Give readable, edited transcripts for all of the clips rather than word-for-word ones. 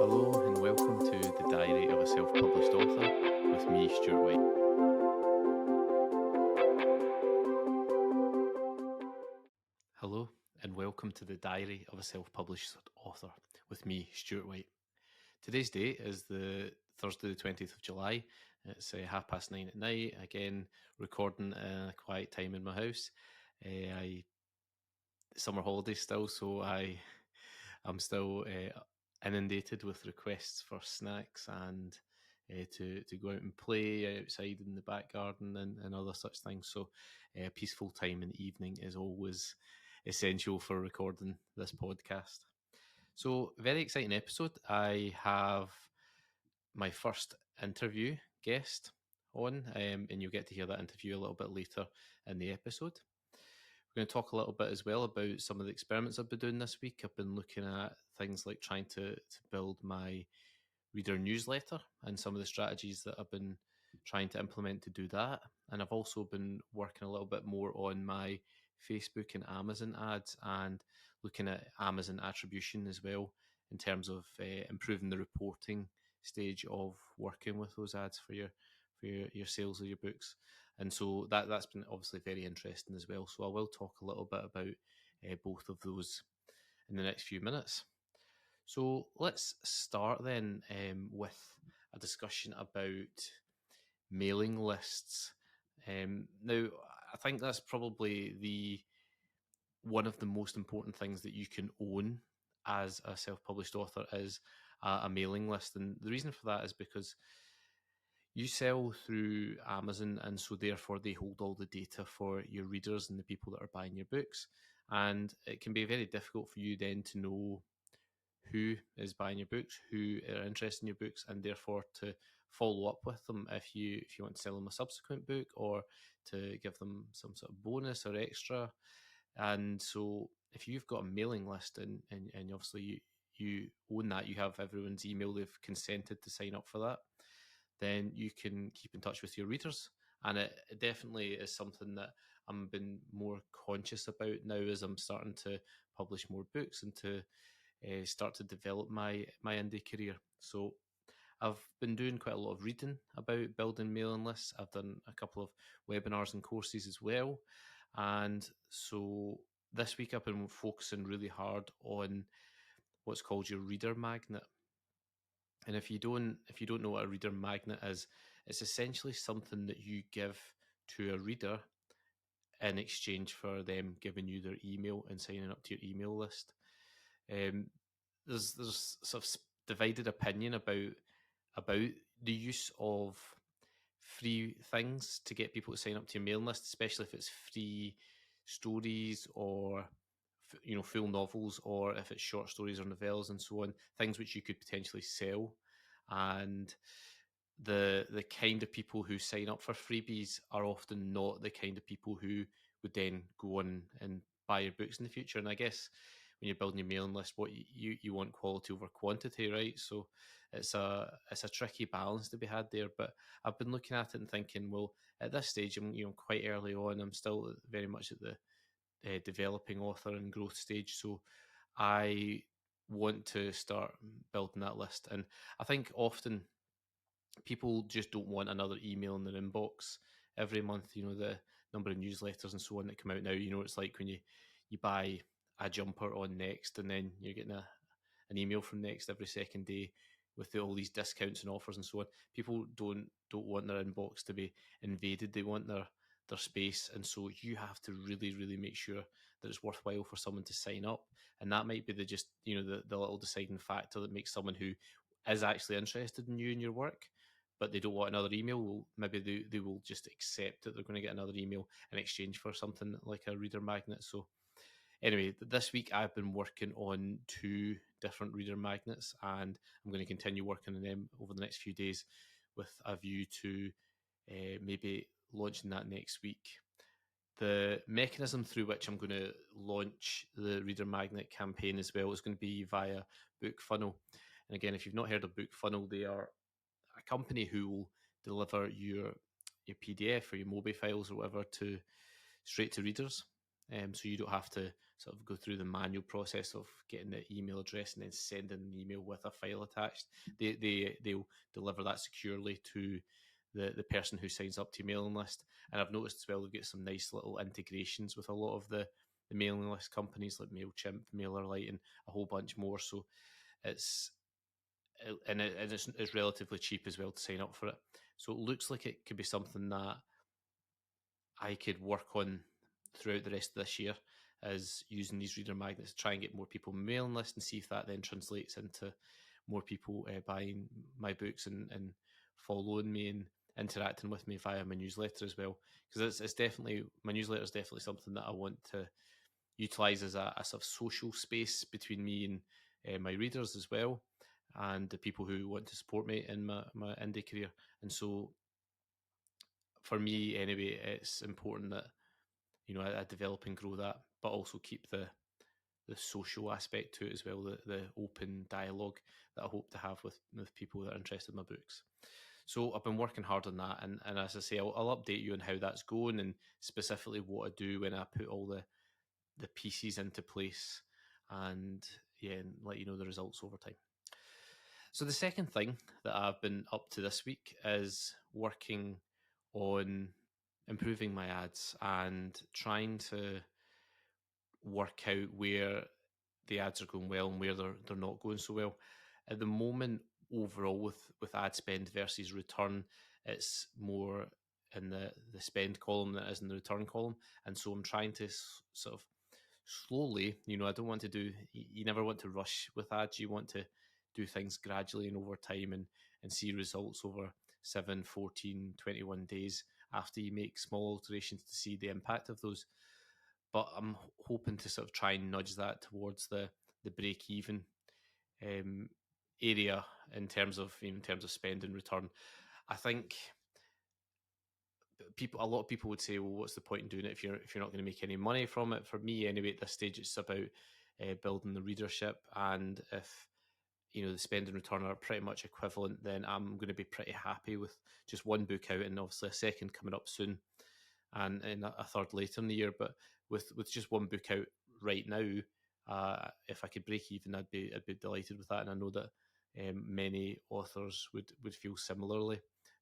Hello and welcome to the Diary of a Self-Published Author with me, Stuart White. Hello and welcome to the Diary of a Self-Published Author with me, Stuart White. Today's date is the Thursday the 20th of July. It's 9:30 at night. Again, recording a quiet time in my house. Summer holidays still, so I'm still inundated with requests for snacks and to go out and play outside in the back garden and other such things. So peaceful time in the evening is always essential for recording this podcast. So very exciting episode. I have my first interview guest on, and you'll get to hear that interview a little bit later in the episode. We're going to talk a little bit as well about some of the experiments I've been doing this week. I've been looking at things like trying to build my reader newsletter and some of the strategies that I've been trying to implement to do that. And I've also been working a little bit more on my Facebook and Amazon ads and looking at Amazon attribution as well in terms of improving the reporting stage of working with those ads for your sales of your books. And so that's been obviously very interesting as well. So I will talk a little bit about both of those in the next few minutes. So let's start then with a discussion about mailing lists. Now, I think that's probably one of the most important things that you can own as a self-published author is a mailing list. And the reason for that is because you sell through Amazon, and so therefore they hold all the data for your readers and the people that are buying your books. And it can be very difficult for you then to know who is buying your books, who are interested in your books, and therefore to follow up with them if you want to sell them a subsequent book or to give them some sort of bonus or extra. And so if you've got a mailing list and obviously you own that, you have everyone's email, they've consented to sign up for that, then you can keep in touch with your readers. And it definitely is something that I'm been more conscious about now as I'm starting to publish more books and to start to develop my indie career. So I've been doing quite a lot of reading about building mailing lists. I've done a couple of webinars and courses as well. And so this week I've been focusing really hard on what's called your reader magnet. And if you don't know what a reader magnet is, it's essentially something that you give to a reader in exchange for them giving you their email and signing up to your email list. There's sort of divided opinion about the use of free things to get people to sign up to your mailing list, especially if it's free stories or full novels, or if it's short stories or novellas and so on, things which you could potentially sell. And the kind of people who sign up for freebies are often not the kind of people who would then go on and buy your books in the future. And I guess when you're building your mailing list, what you want quality over quantity, right? So it's a tricky balance to be had there. But I've been looking at it and thinking, well, at this stage, I'm quite early on. I'm still very much at the developing author and growth stage. So I want to start building that list. And I think often people just don't want another email in their inbox every month. The number of newsletters and so on that come out now, it's like when you buy a jumper on Next and then you're getting an email from Next every second day with all these discounts and offers and so on. People don't want their inbox to be invaded. They want their space, and so you have to really, really make sure that it's worthwhile for someone to sign up. And that might be the little deciding factor that makes someone who is actually interested in you and your work, but they don't want another email. Well, maybe they will just accept that they're going to get another email in exchange for something like a reader magnet. So anyway, this week I've been working on 2 different reader magnets, and I'm going to continue working on them over the next few days with a view to maybe launching that next week. The mechanism through which I'm going to launch the reader magnet campaign as well is going to be via BookFunnel. And again, if you've not heard of BookFunnel, they are a company who will deliver your PDF or your MOBI files or whatever straight to readers. So you don't have to sort of go through the manual process of getting the email address and then sending an email with a file attached. They'll deliver that securely to the person who signs up to your mailing list. And I've noticed as well they've got some nice little integrations with a lot of the mailing list companies like MailChimp, MailerLite, and a whole bunch more. So it's it's relatively cheap as well to sign up for it. So it looks like it could be something that I could work on throughout the rest of this year, as using these reader magnets to try and get more people on my mailing list and see if that then translates into more people buying my books and following me and interacting with me via my newsletter as well. Because it's definitely, my newsletter is definitely something that I want to utilize as a sort of social space between me and my readers as well, and the people who want to support me in my indie career. And so for me anyway, it's important that I develop and grow that, but also keep the social aspect to it as well, the open dialogue that I hope to have with people that are interested in my books. So I've been working hard on that, and as I say, I'll update you on how that's going and specifically what I do when I put all the pieces into place, and yeah, and let you know the results over time. So the second thing that I've been up to this week is working on improving my ads and trying to work out where the ads are going well and where they're not going so well. At the moment, overall with ad spend versus return, it's more in the spend column than it is in the return column, and so I'm trying to sort of slowly, I don't want to do, you never want to rush with ads. You want to do things gradually and over time, and see results over 7, 14, 21 days after you make small alterations to see the impact of those. But I'm hoping to sort of try and nudge that towards the break even area in terms of spend and return. I think a lot of people would say, well, what's the point in doing it if you're not going to make any money from it? For me anyway, at this stage, it's about building the readership, and if the spend and return are pretty much equivalent, then I'm going to be pretty happy with just one book out, and obviously a second coming up soon, and a third later in the year. But with just one book out right now, if I could break even, I'd be delighted with that. And I know that many authors would feel similarly,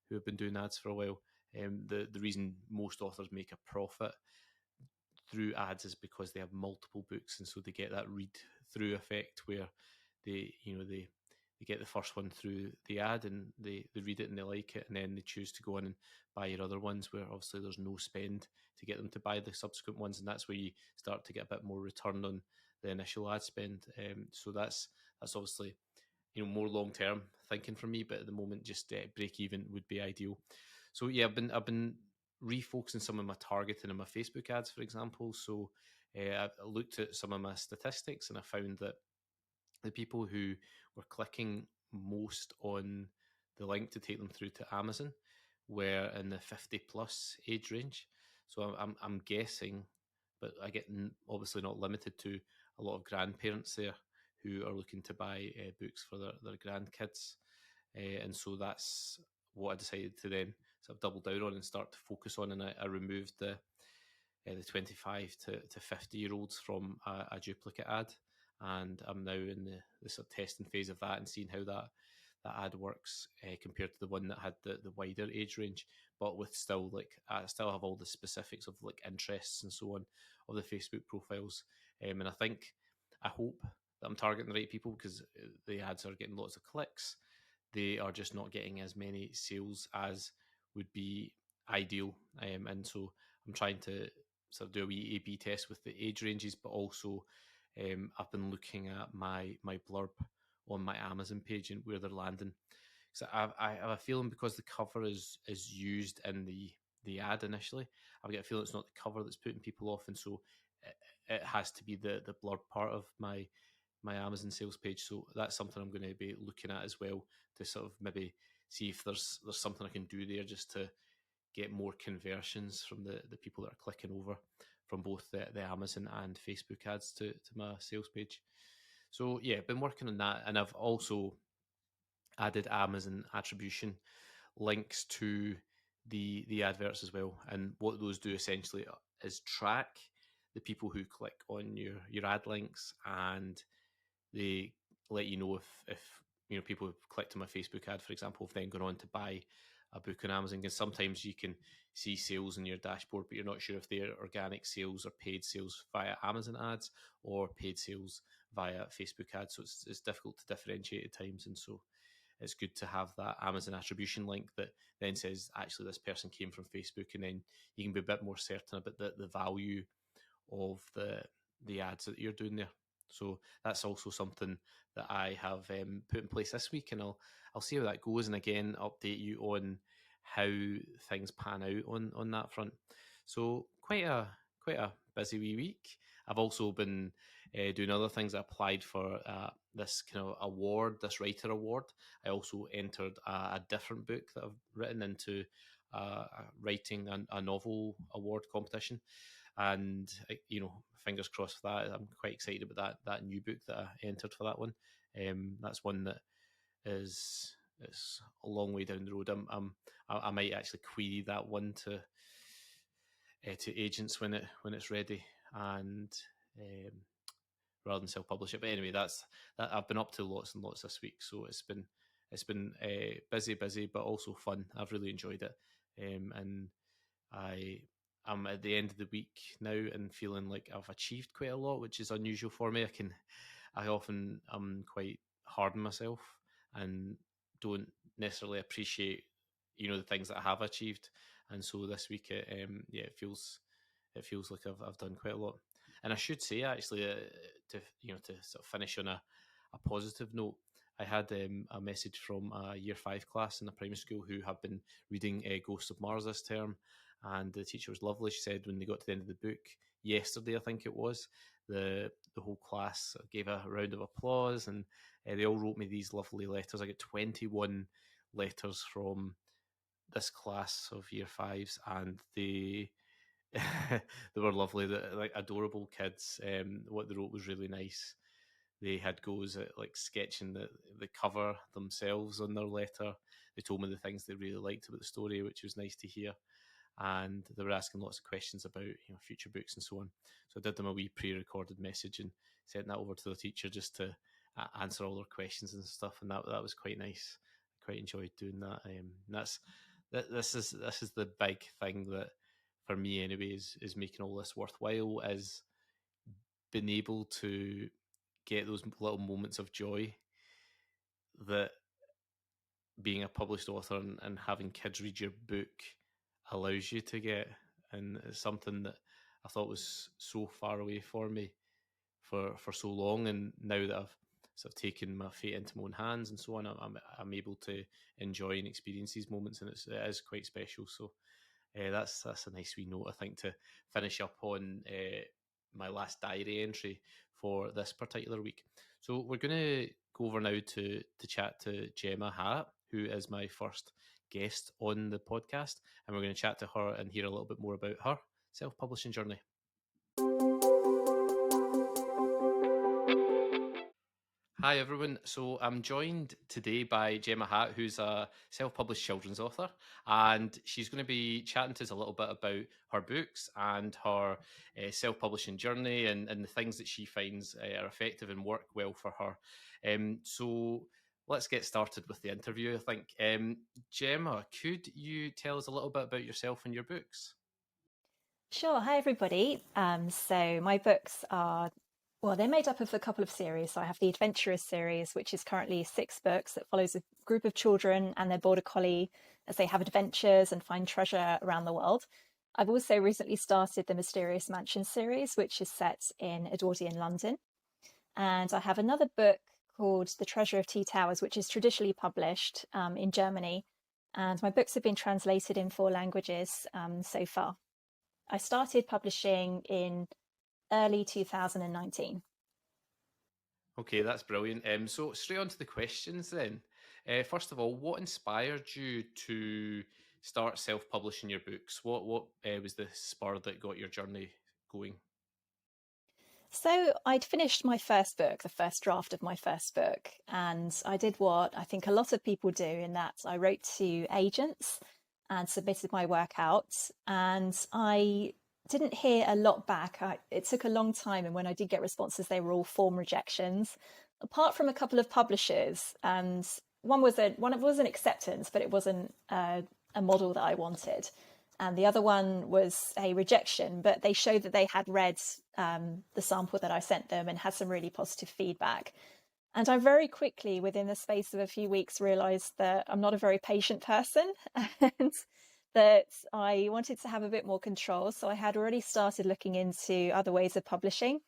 who have been doing ads for a while. The reason most authors make a profit through ads is because they have multiple books, and so they get that read through effect where they get the first one through the ad and they read it and they like it, and then they choose to go on and buy your other ones, where obviously there's no spend to get them to buy the subsequent ones, and that's where you start to get a bit more return on the initial ad spend. So that's obviously more long term thinking for me, but at the moment just break even would be ideal. So yeah, I've been refocusing some of my targeting in my Facebook ads, for example. So I looked at some of my statistics, and I found that the people who were clicking most on the link to take them through to Amazon were in the 50 plus age range. So I'm guessing, but I get obviously not limited to, a lot of grandparents there who are looking to buy books for their grandkids. And so that's what I decided to then sort of double down on and start to focus on. And I removed the 25 to 50-year-olds from a duplicate ad, and I'm now in the sort of testing phase of that and seeing how that ad works compared to the one that had the wider age range, but with still, like, I still have all the specifics of like interests and so on of the Facebook profiles. And I hope that I'm targeting the right people, because the ads are getting lots of clicks. They are just not getting as many sales as would be ideal. And so I'm trying to sort of do a wee A/B test with the age ranges, but also I've been looking at my blurb on my Amazon page and where they're landing. So I have a feeling, because the cover is used in the ad initially, I've got a feeling it's not the cover that's putting people off, and so it has to be the blurb part of my Amazon sales page. So that's something I'm going to be looking at as well, to sort of maybe see if there's something I can do there just to get more conversions from the people that are clicking over from both the Amazon and Facebook ads to my sales page. So yeah, been working on that, and I've also added Amazon attribution links to the adverts as well. And what those do essentially is track the people who click on your ad links, and they let you know if people have clicked on my Facebook ad, for example, have then gone on to buy a book on Amazon. And sometimes you can see sales in your dashboard, but you're not sure if they're organic sales or paid sales via Amazon ads or paid sales via Facebook ads. So it's difficult to differentiate at times. And so it's good to have that Amazon attribution link that then says, actually, this person came from Facebook. And then you can be a bit more certain about the value of the ads that you're doing there. So that's also something that I have put in place this week, and I'll see how that goes, and again update you on how things pan out on that front. So quite a busy wee week. I've also been doing other things. I applied for this kind of award, this writer award. I also entered a different book that I've written into writing a novel award competition. And fingers crossed for that. I'm quite excited about that new book that I entered for that one. That's one that it's a long way down the road. I might actually query that one to agents when it's ready, and rather than self-publish it. But anyway, that's that. I've been up to lots and lots this week, so it's been busy, but also fun. I've really enjoyed it, and I'm at the end of the week now and feeling like I've achieved quite a lot, which is unusual for me. I often am quite hard on myself and don't necessarily appreciate, the things that I have achieved. And so this week, it feels like I've done quite a lot. And I should say, actually, to sort of finish on a positive note, I had a message from a year 5 class in the primary school who have been reading Ghosts of Mars this term, and the teacher was lovely. She said when they got to the end of the book yesterday, I think it was, the whole class gave a round of applause, and they all wrote me these lovely letters. I got 21 letters from this class of year 5s, and they they were lovely. Like adorable kids. What they wrote was really nice. They had goes at like sketching the cover themselves on their letter. They told me the things they really liked about the story, which was nice to hear. And they were asking lots of questions about future books and so on. So I did them a wee pre-recorded message and sent that over to the teacher just to answer all their questions and stuff. And that was quite nice. I quite enjoyed doing that. This is the big thing that for me anyway is making all this worthwhile, is being able to get those little moments of joy that being a published author and having kids read your book allows you to get. And it's something that I thought was so far away for me for so long, and now that I've sort of taken my fate into my own hands and so on, I'm able to enjoy and experience these moments, and it is quite special. So that's a nice wee note, I think, to finish up on my last diary entry for this particular week. So we're going to go over now to chat to Jemma Hatt, who is my first guest on the podcast, and we're going to chat to her and hear a little bit more about her self-publishing journey. Hi everyone. So I'm joined today by Jemma Hatt, who's a self-published children's author, and she's going to be chatting to us a little bit about her books and her self-publishing journey and the things that she finds are effective and work well for her. So let's get started with the interview, I think. Jemma, could you tell us a little bit about yourself and your books? Sure. Hi, everybody. So my books are, well, they're made up of a couple of series. So I have the Adventurous series, which is currently 6 books that follows a group of children and their border collie as they have adventures and find treasure around the world. I've also recently started the Mysterious Mansion series, which is set in Edwardian London. And I have another book called The Treasure of Tea Towers, which is traditionally published in Germany. And my books have been translated in 4 languages so far. I started publishing in early 2019. Okay, that's brilliant. So straight on to the questions then. First of all, what inspired you to start self-publishing your books? What was the spur that got your journey going? So I'd finished my first book, the first draft of my first book, and I did what I think a lot of people do, in that I wrote to agents and submitted my work out. And I didn't hear a lot back. It took a long time, and when I did get responses, they were all form rejections, apart from a couple of publishers. And one was an acceptance, but it wasn't a model that I wanted. And the other one was a rejection, but they showed that they had read the sample that I sent them and had some really positive feedback. And I very quickly, within the space of a few weeks, realized that I'm not a very patient person and that I wanted to have a bit more control. So I had already started looking into other ways of publishing.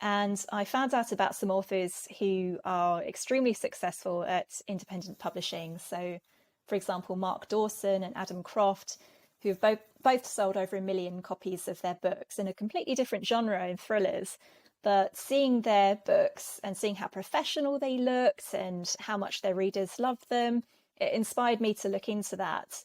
And I found out about some authors who are extremely successful at independent publishing. So, for example, Mark Dawson and Adam Croft, who have both sold over 1 million copies of their books in a completely different genre in thrillers. But seeing their books and seeing how professional they looked and how much their readers loved them, it inspired me to look into that.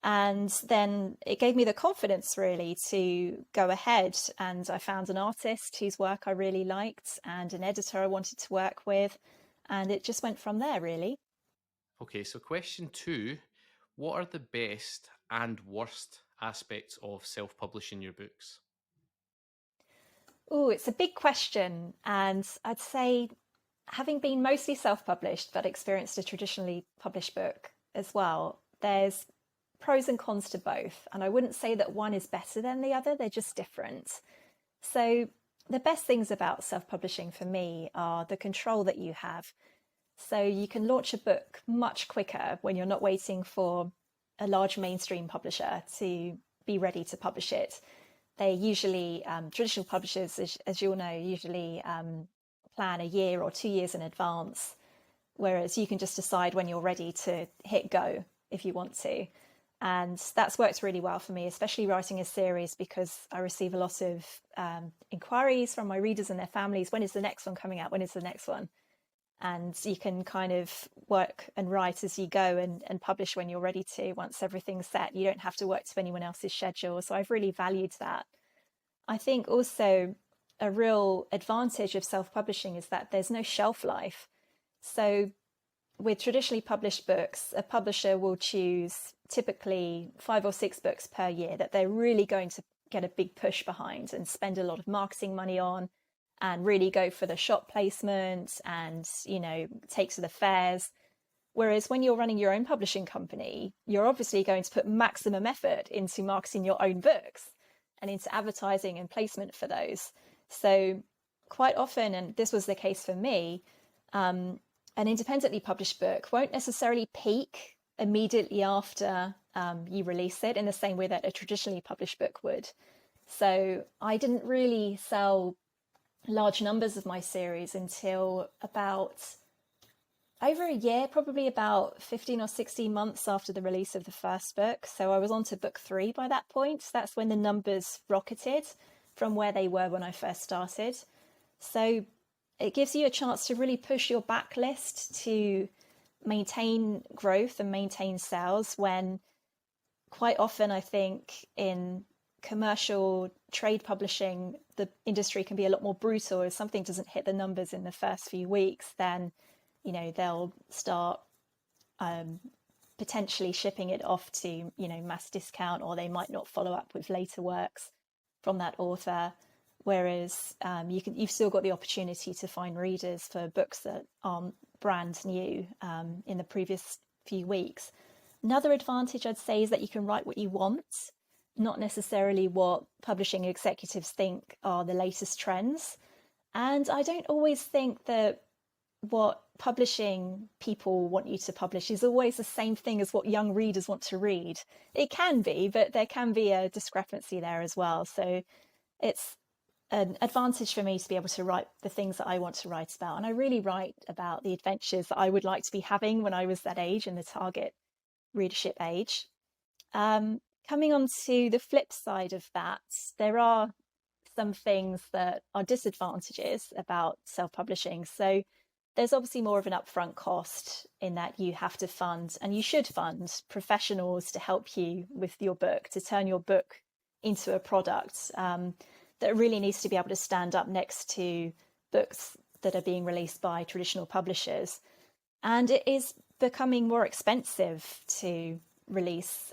And then it gave me the confidence really to go ahead, and I found an artist whose work I really liked and an editor I wanted to work with, and it just went from there really. Okay, so question 2, what are the best and worst aspects of self-publishing your books? Oh, it's a big question, and I'd say, having been mostly self-published but experienced a traditionally published book as well, there's pros and cons to both, and I wouldn't say that one is better than the other, they're just different. So the best things about self-publishing for me are the control that you have. So you can launch a book much quicker when you're not waiting for a large mainstream publisher to be ready to publish it. They usually, traditional publishers, as you'll know, usually plan a year or 2 years in advance, whereas you can just decide when you're ready to hit go if you want to. And that's worked really well for me, especially writing a series, because I receive a lot of inquiries from my readers and their families. When is the next one coming out? When is the next one? And you can kind of work and write as you go and publish when you're ready to, once everything's set. You don't have to work to anyone else's schedule. So I've really valued that. I think also a real advantage of self-publishing is that there's no shelf life. So with traditionally published books, a publisher will choose typically 5 or 6 books per year that they're really going to get a big push behind and spend a lot of marketing money on, and really go for the shop placement and, take to the fairs. Whereas when you're running your own publishing company, you're obviously going to put maximum effort into marketing your own books and into advertising and placement for those. So quite often, and this was the case for me, an independently published book won't necessarily peak immediately after you release it in the same way that a traditionally published book would. So I didn't really sell large numbers of my series until about over a year, probably about 15 or 16 months after the release of the first book. So I was on to book 3 by that point. That's when the numbers rocketed from where they were when I first started. So it gives you a chance to really push your backlist to maintain growth and maintain sales, when quite often I think in commercial trade publishing, the industry can be a lot more brutal. If something doesn't hit the numbers in the first few weeks, then, they'll start potentially shipping it off to, mass discount, or they might not follow up with later works from that author. Whereas you've still got the opportunity to find readers for books that aren't brand new in the previous few weeks. Another advantage I'd say is that you can write what you want, not necessarily what publishing executives think are the latest trends. And I don't always think that what publishing people want you to publish is always the same thing as what young readers want to read. It can be, but there can be a discrepancy there as well. So it's an advantage for me to be able to write the things that I want to write about. And I really write about the adventures that I would like to be having when I was that age, in the target readership age. Coming on to the flip side of that, there are some things that are disadvantages about self-publishing. So there's obviously more of an upfront cost, in that you have to fund, and you should fund, professionals to help you with your book, to turn your book into a product that really needs to be able to stand up next to books that are being released by traditional publishers. And it is becoming more expensive to release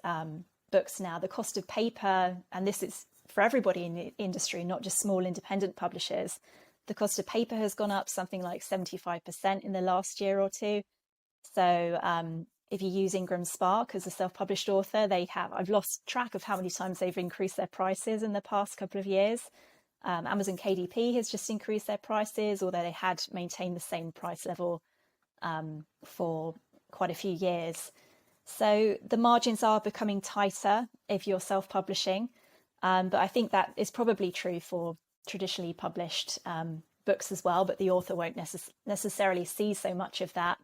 books now. The cost of paper, and this is for everybody in the industry, not just small independent publishers. The cost of paper has gone up something like 75% in the last year or two. So if you use Ingram Spark as a self-published author, I've lost track of how many times they've increased their prices in the past couple of years. Amazon KDP has just increased their prices, although they had maintained the same price level for quite a few years. So the margins are becoming tighter if you're self-publishing, but I think that is probably true for traditionally published books as well, but the author won't necessarily see so much of that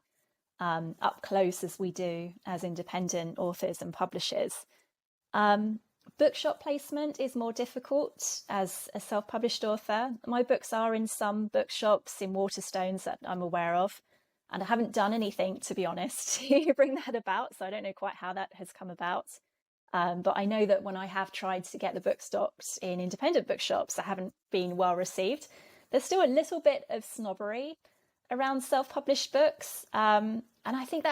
up close as we do as independent authors and publishers. Bookshop placement is more difficult as a self-published author. My books are in some bookshops in Waterstones that I'm aware of, and I haven't done anything, to be honest, to bring that about, so I don't know quite how that has come about. But I know that when I have tried to get the book stocked in independent bookshops, I haven't been well received. There's still a little bit of snobbery around self-published books, and I think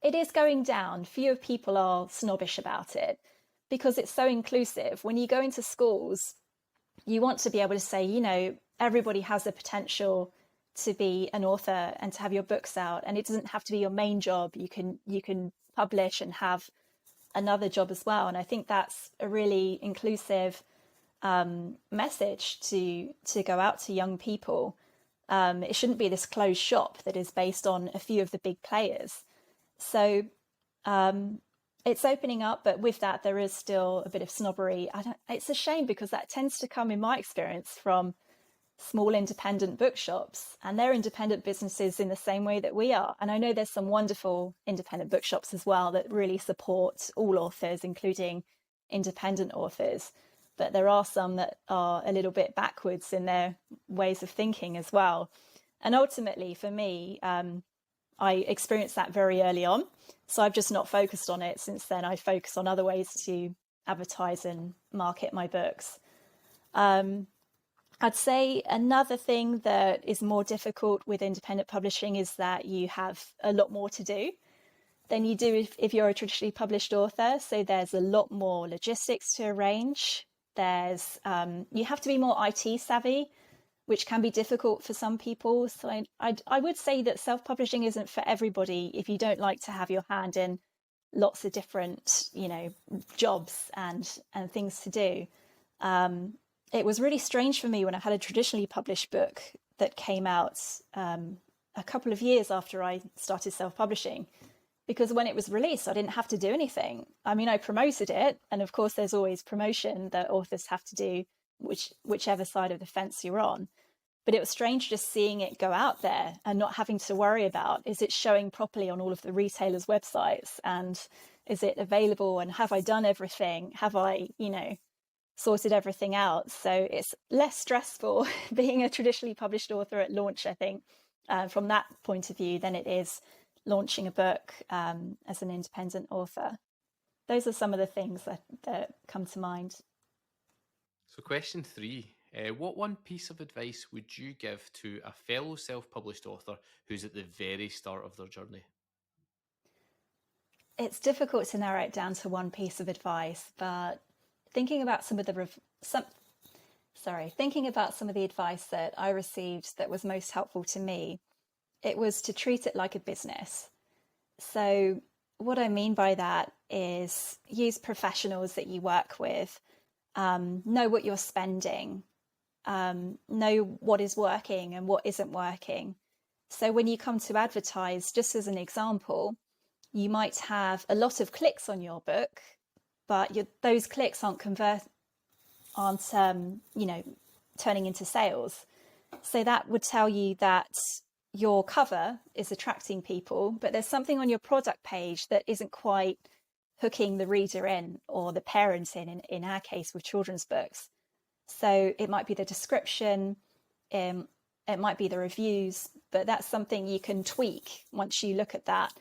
it is going down. Fewer people are snobbish about it because it's so inclusive. When you go into schools, you want to be able to say, everybody has the potential to be an author and to have your books out, and it doesn't have to be your main job. You can publish and have another job as well, and I think that's a really inclusive message to go out to young people. It shouldn't be this closed shop that is based on a few of the big players. So it's opening up, but with that there is still a bit of snobbery. It's a shame because that tends to come, in my experience, from small independent bookshops, and they're independent businesses in the same way that we are. And I know there's some wonderful independent bookshops as well that really support all authors, including independent authors. But there are some that are a little bit backwards in their ways of thinking as well. And ultimately, for me, I experienced that very early on. So I've just not focused on it since then. I focus on other ways to advertise and market my books. I'd say another thing that is more difficult with independent publishing is that you have a lot more to do than you do if you're a traditionally published author. So there's a lot more logistics to arrange. You have to be more IT savvy, which can be difficult for some people. So I would say that self-publishing isn't for everybody if you don't like to have your hand in lots of different, jobs and things to do. It was really strange for me when I had a traditionally published book that came out a couple of years after I started self-publishing, because when it was released, I didn't have to do anything. I mean, I promoted it, and of course there's always promotion that authors have to do, whichever side of the fence you're on. But it was strange just seeing it go out there and not having to worry about, is it showing properly on all of the retailers' websites, and is it available, and have I done everything? Have I, sorted everything out? So it's less stressful being a traditionally published author at launch, I think, from that point of view, than it is launching a book as an independent author. Those are some of the things that come to mind. So question 3, what one piece of advice would you give to a fellow self-published author who's at the very start of their journey? It's difficult to narrow it down to one piece of advice, but thinking about some of the advice that I received that was most helpful to me, it was to treat it like a business. So what I mean by that is use professionals that you work with, know what you're spending, know what is working and what isn't working. So when you come to advertise, just as an example, you might have a lot of clicks on your book, but those clicks aren't turning into sales. So that would tell you that your cover is attracting people, but there's something on your product page that isn't quite hooking the reader in, or the parent in our case with children's books. So it might be the description, it might be the reviews, but that's something you can tweak once you look at that.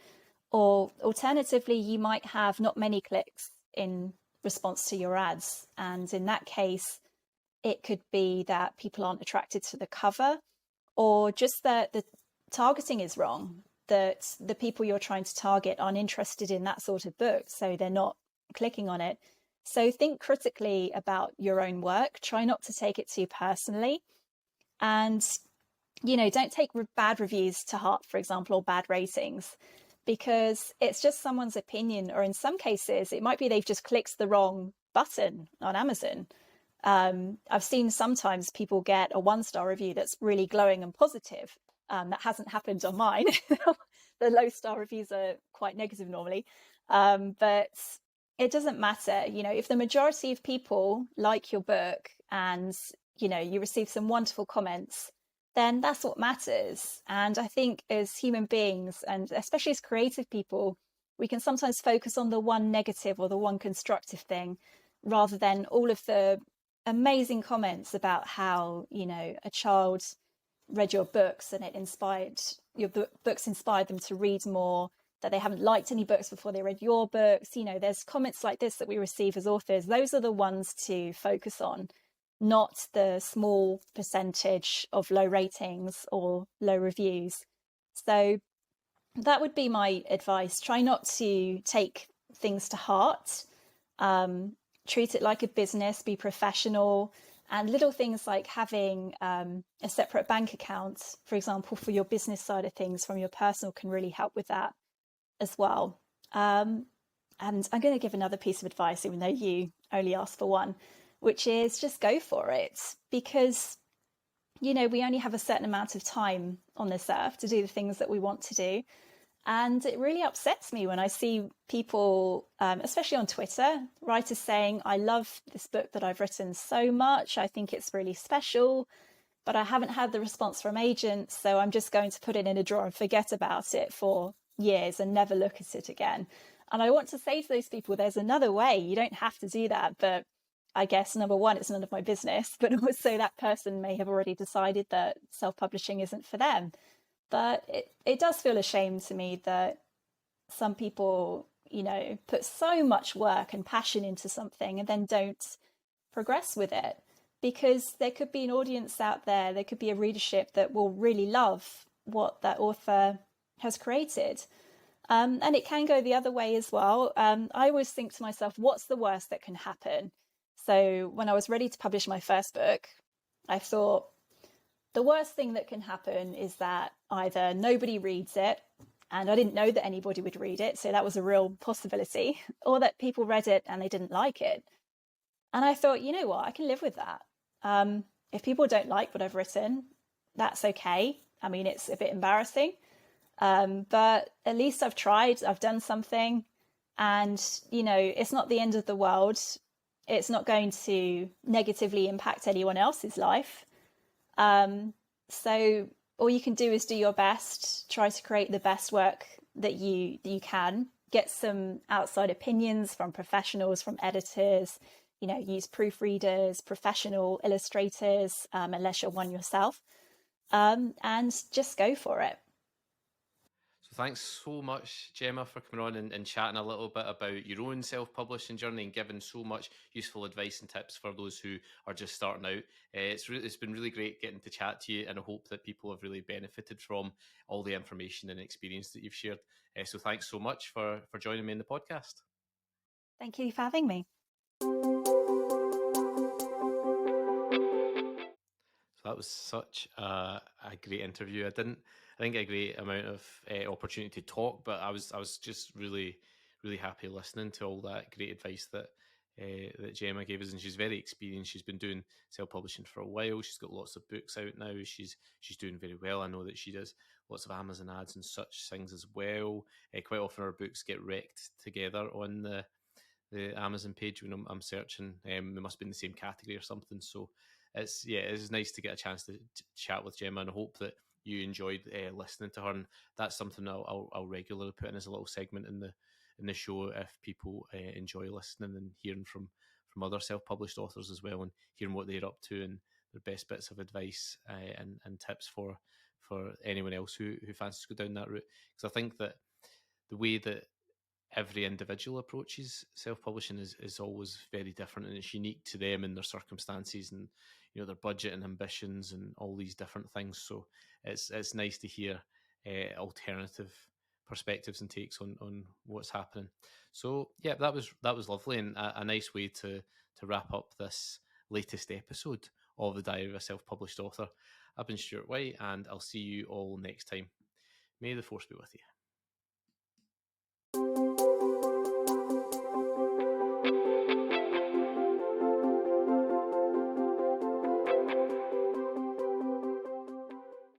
Or alternatively, you might have not many clicks in response to your ads, and in that case it could be that people aren't attracted to the cover, or just that the targeting is wrong, that the people you're trying to target aren't interested in that sort of book, so they're not clicking on it. So think critically about your own work. Try not to take it too personally. And, don't take bad reviews to heart, for example, or bad ratings, because it's just someone's opinion. Or in some cases, it might be they've just clicked the wrong button on Amazon. I've seen sometimes people get a 1-star review that's really glowing and positive. That hasn't happened on mine. The low-star reviews are quite negative normally. But it doesn't matter. If the majority of people like your book and, you receive some wonderful comments, then that's what matters. And I think as human beings, and especially as creative people, we can sometimes focus on the one negative or the one constructive thing rather than all of the amazing comments about how, a child read your books and your books inspired them to read more, that they haven't liked any books before they read your books. There's comments like this that we receive as authors. Those are the ones to focus on, not the small percentage of low ratings or low reviews. So that would be my advice. Try not to take things to heart. Treat it like a business, be professional, and little things like having a separate bank account, for example, for your business side of things from your personal can really help with that as well. And I'm going to give another piece of advice, even though you only asked for one, which is just go for it, because, we only have a certain amount of time on this earth to do the things that we want to do. And it really upsets me when I see people, especially on Twitter, writers saying, I love this book that I've written so much. I think it's really special, but I haven't had the response from agents. So I'm just going to put it in a drawer and forget about it for years and never look at it again. And I want to say to those people, there's another way. You don't have to do that. But I guess, number one, it's none of my business. But also that person may have already decided that self-publishing isn't for them. But it does feel a shame to me that some people, put so much work and passion into something and then don't progress with it, because there could be an audience out there could be a readership that will really love what that author has created. And it can go the other way as well. I always think to myself, what's the worst that can happen? So when I was ready to publish my first book, I thought, the worst thing that can happen is that either nobody reads it, and I didn't know that anybody would read it, so that was a real possibility, or that people read it and they didn't like it. And I thought, you know what, I can live with that. If people don't like what I've written, that's okay. I mean, it's a bit embarrassing, but at least I've tried, I've done something, and, it's not the end of the world. It's not going to negatively impact anyone else's life. So all you can do is do your best, try to create the best work that you can, get some outside opinions from professionals, from editors, use proofreaders, professional illustrators, unless you're one yourself, and just go for it. So thanks so much, Jemma, for coming on and chatting a little bit about your own self-publishing journey and giving so much useful advice and tips for those who are just starting out. It's been really great getting to chat to you, and I hope that people have really benefited from all the information and experience that you've shared. So thanks so much for joining me in the podcast. Thank you for having me. So that was such a great interview. I didn't get a great amount of opportunity to talk, but I was just really happy listening to all that great advice that Jemma gave us. And she's very experienced. She's been doing self-publishing for a while. She's got lots of books out now. She's doing very well. I know that she does lots of Amazon ads and such things as well. Quite often our books get wrecked together on the Amazon page when I'm searching. They must be in the same category or something. So it's nice to get a chance to chat with Jemma, and I hope that you enjoyed listening to her. And that's something I'll regularly put in as a little segment in the show if people enjoy listening and hearing from other self-published authors as well, and hearing what they're up to and their best bits of advice and tips for anyone else who fancies to go down that route. Because I think that the way that every individual approaches self-publishing is always very different, and it's unique to them and their circumstances and their budget and ambitions and all these different things. So it's nice to hear alternative perspectives and takes on what's happening. So yeah, that was lovely, and a nice way to wrap up this latest episode of the Diary of a Self-Published Author. I've been Stuart White, and I'll see you all next time. May the force be with you.